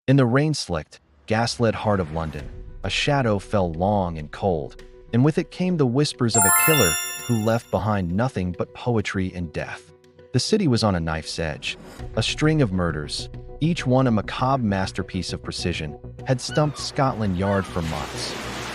In the rain-slicked, gaslit heart of London, a shadow fell long and cold, and with it came the whispers of a killer who left behind nothing but poetry and death. The city was on a knife's edge. A string of murders, each one a macabre masterpiece of precision, had stumped Scotland Yard for months.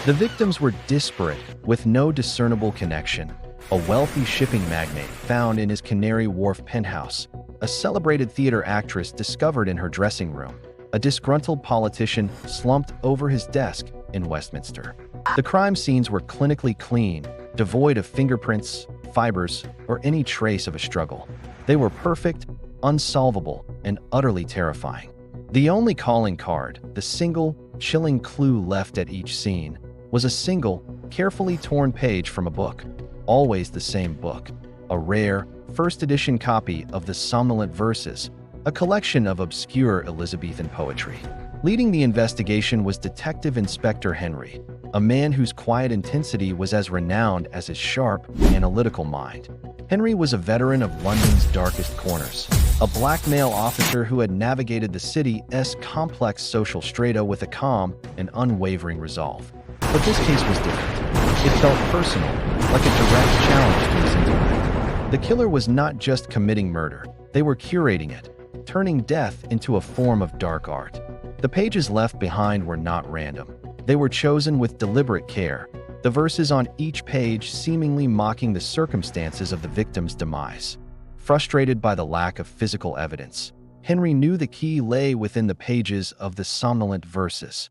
The victims were disparate, with no discernible connection. A wealthy shipping magnate found in his Canary Wharf penthouse, a celebrated theater actress discovered in her dressing room, a disgruntled politician slumped over his desk in Westminster. The crime scenes were clinically clean, devoid of fingerprints, fibers, or any trace of a struggle. They were perfect, unsolvable, and utterly terrifying. The only calling card, the single, chilling clue left at each scene, was a single, carefully torn page from a book. Always the same book. A rare, first edition copy of the Somnolent Verses, a collection of obscure Elizabethan poetry. Leading the investigation was Detective Inspector Henry, a man whose quiet intensity was as renowned as his sharp, analytical mind. Henry was a veteran of London's darkest corners, a blackmail officer who had navigated the city's complex social strata with a calm and unwavering resolve. But this case was different. It felt personal, like a direct challenge to his intellect. The killer was not just committing murder, they were curating it, turning death into a form of dark art. The pages left behind were not random. They were chosen with deliberate care, the verses on each page seemingly mocking the circumstances of the victim's demise. Frustrated by the lack of physical evidence, Henry knew the key lay within the pages of the Somnolent Verses.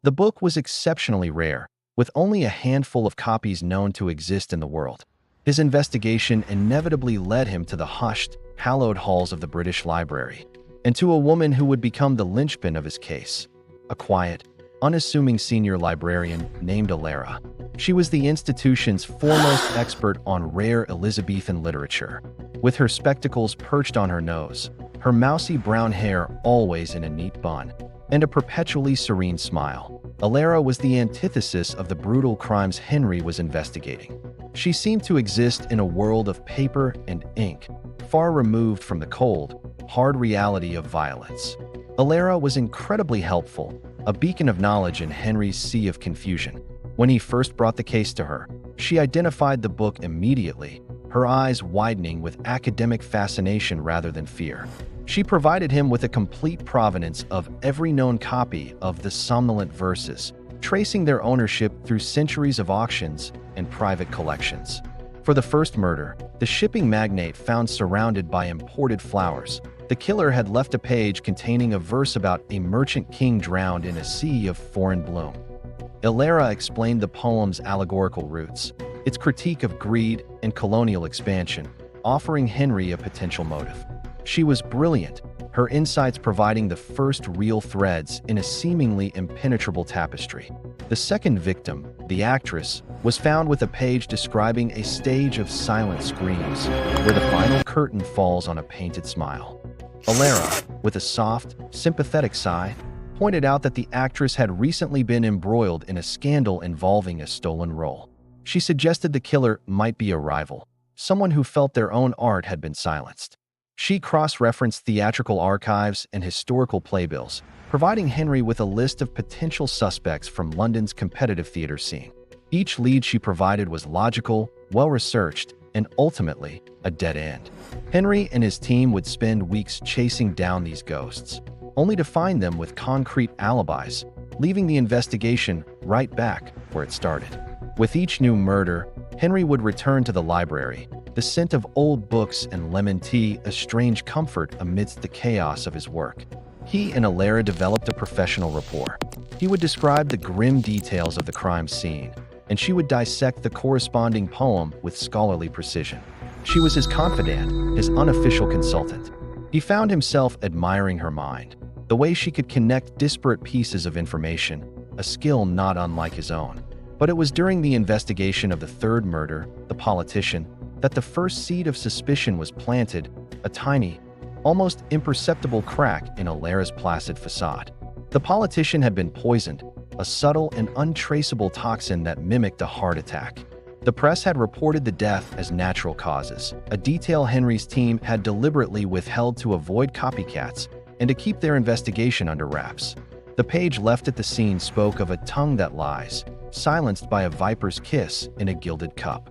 The book was exceptionally rare, with only a handful of copies known to exist in the world. His investigation inevitably led him to the hushed, hallowed halls of the British Library, and to a woman who would become the linchpin of his case, a quiet, unassuming senior librarian named Alara. She was the institution's foremost expert on rare Elizabethan literature. With her spectacles perched on her nose, her mousy brown hair always in a neat bun, and a perpetually serene smile, Alara was the antithesis of the brutal crimes Henry was investigating. She seemed to exist in a world of paper and ink, far removed from the cold, hard reality of violence. Alara was incredibly helpful, a beacon of knowledge in Henry's sea of confusion. When he first brought the case to her, she identified the book immediately, her eyes widening with academic fascination rather than fear. She provided him with a complete provenance of every known copy of the Somnolent Verses, tracing their ownership through centuries of auctions and private collections. For the first murder, the shipping magnate found surrounded by imported flowers, the killer had left a page containing a verse about a merchant king drowned in a sea of foreign bloom. Alara explained the poem's allegorical roots, its critique of greed and colonial expansion, offering Henry a potential motive. She was brilliant, her insights providing the first real threads in a seemingly impenetrable tapestry. The second victim, the actress, was found with a page describing a stage of silent screams, where the final curtain falls on a painted smile. Alara, with a soft, sympathetic sigh, pointed out that the actress had recently been embroiled in a scandal involving a stolen role. She suggested the killer might be a rival, someone who felt their own art had been silenced. She cross-referenced theatrical archives and historical playbills, providing Henry with a list of potential suspects from London's competitive theater scene. Each lead she provided was logical, well-researched, and ultimately, a dead end. Henry and his team would spend weeks chasing down these ghosts, only to find them with concrete alibis, leaving the investigation right back where it started. With each new murder, Henry would return to the library, the scent of old books and lemon tea a strange comfort amidst the chaos of his work. He and Alara developed a professional rapport. He would describe the grim details of the crime scene, and she would dissect the corresponding poem with scholarly precision. She was his confidant, his unofficial consultant. He found himself admiring her mind, the way she could connect disparate pieces of information, a skill not unlike his own. But it was during the investigation of the third murder, the politician, that the first seed of suspicion was planted, a tiny, almost imperceptible crack in Alara's placid facade. The politician had been poisoned, a subtle and untraceable toxin that mimicked a heart attack. The press had reported the death as natural causes, a detail Henry's team had deliberately withheld to avoid copycats, and to keep their investigation under wraps. The page left at the scene spoke of a tongue that lies, silenced by a viper's kiss in a gilded cup.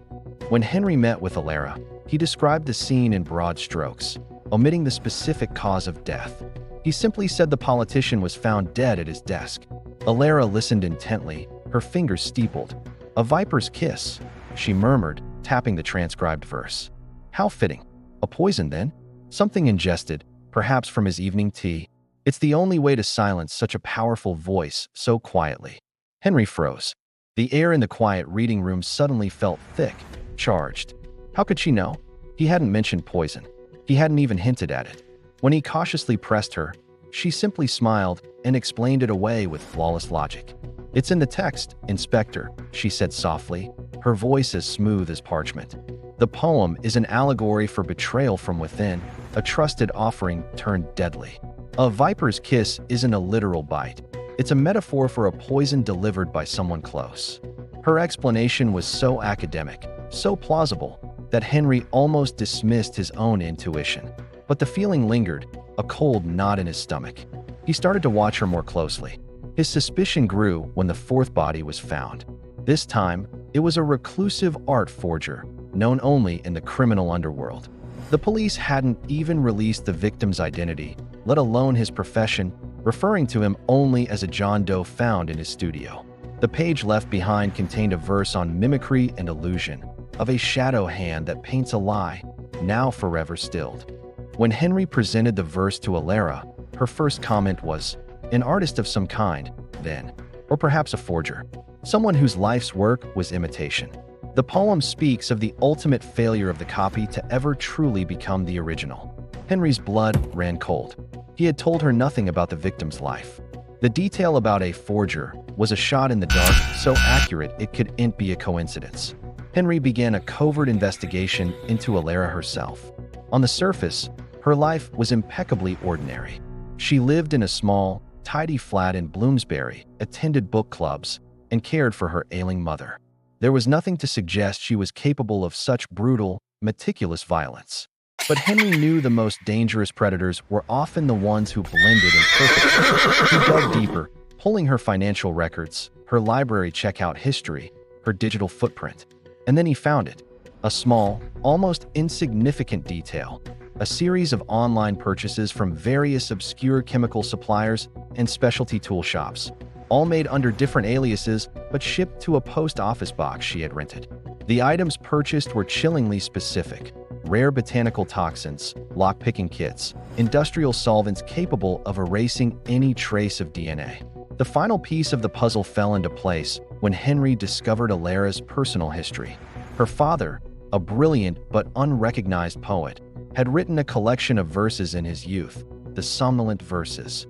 When Henry met with Alara, he described the scene in broad strokes, omitting the specific cause of death. He simply said the politician was found dead at his desk. Alara listened intently, her fingers steepled. "A viper's kiss," she murmured, tapping the transcribed verse. "How fitting. A poison, then? Something ingested, perhaps from his evening tea. It's the only way to silence such a powerful voice so quietly." Henry froze. The air in the quiet reading room suddenly felt thick, charged. How could she know? He hadn't mentioned poison. He hadn't even hinted at it. When he cautiously pressed her, she simply smiled and explained it away with flawless logic. "It's in the text, Inspector," she said softly, her voice as smooth as parchment. "The poem is an allegory for betrayal from within, a trusted offering turned deadly. A viper's kiss isn't a literal bite. It's a metaphor for a poison delivered by someone close." Her explanation was so academic, so plausible, that Henry almost dismissed his own intuition. But the feeling lingered, a cold knot in his stomach. He started to watch her more closely. His suspicion grew when the fourth body was found. This time, it was a reclusive art forger, known only in the criminal underworld. The police hadn't even released the victim's identity, let alone his profession, referring to him only as a John Doe found in his studio. The page left behind contained a verse on mimicry and illusion, of a shadow hand that paints a lie, now forever stilled. When Henry presented the verse to Alara, her first comment was, "An artist of some kind, then, or perhaps a forger, someone whose life's work was imitation." The poem speaks of the ultimate failure of the copy to ever truly become the original. Henry's blood ran cold. He had told her nothing about the victim's life. The detail about a forger was a shot in the dark so accurate it couldn't be a coincidence. Henry began a covert investigation into Alara herself. On the surface, her life was impeccably ordinary. She lived in a small, tidy flat in Bloomsbury, attended book clubs, and cared for her ailing mother. There was nothing to suggest she was capable of such brutal, meticulous violence. But Henry knew the most dangerous predators were often the ones who blended in perfectly. He dug deeper, pulling her financial records, her library checkout history, her digital footprint. And then he found it. A small, almost insignificant detail. A series of online purchases from various obscure chemical suppliers and specialty tool shops, all made under different aliases but shipped to a post office box she had rented. The items purchased were chillingly specific: rare botanical toxins, lock-picking kits, industrial solvents capable of erasing any trace of DNA. The final piece of the puzzle fell into place when Henry discovered Alara's personal history. Her father, a brilliant but unrecognized poet, had written a collection of verses in his youth, the Somnolent Verses.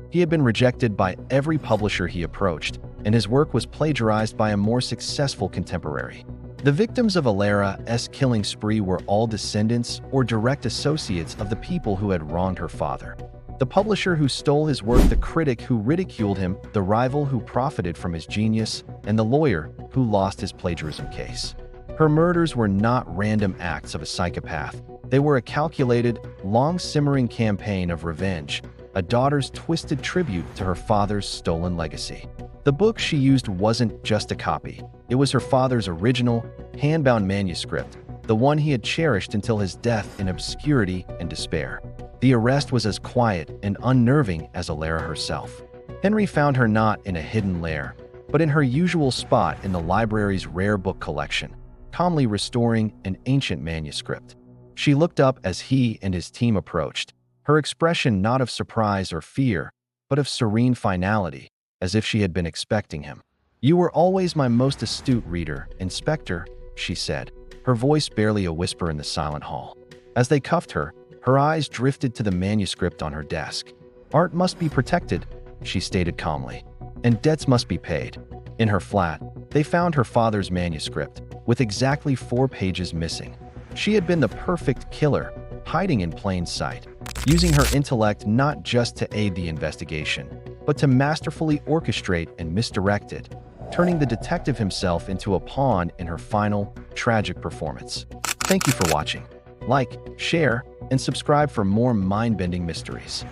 He had been rejected by every publisher he approached, and his work was plagiarized by a more successful contemporary. The victims of Alara's killing spree were all descendants or direct associates of the people who had wronged her father. The publisher who stole his work, the critic who ridiculed him, the rival who profited from his genius, and the lawyer who lost his plagiarism case. Her murders were not random acts of a psychopath. They were a calculated, long-simmering campaign of revenge, a daughter's twisted tribute to her father's stolen legacy. The book she used wasn't just a copy. It was her father's original, hand-bound manuscript, the one he had cherished until his death in obscurity and despair. The arrest was as quiet and unnerving as Alara herself. Henry found her not in a hidden lair, but in her usual spot in the library's rare book collection, calmly restoring an ancient manuscript. She looked up as he and his team approached, her expression not of surprise or fear, but of serene finality, as if she had been expecting him. "You were always my most astute reader, Inspector," she said, her voice barely a whisper in the silent hall. As they cuffed her, her eyes drifted to the manuscript on her desk. "Art must be protected," she stated calmly, "and debts must be paid." In her flat, they found her father's manuscript, with exactly 4 pages missing. She had been the perfect killer, hiding in plain sight, using her intellect not just to aid the investigation, but to masterfully orchestrate and misdirect it, turning the detective himself into a pawn in her final, tragic performance. Thank you for watching. Like, share, and subscribe for more mind-bending mysteries.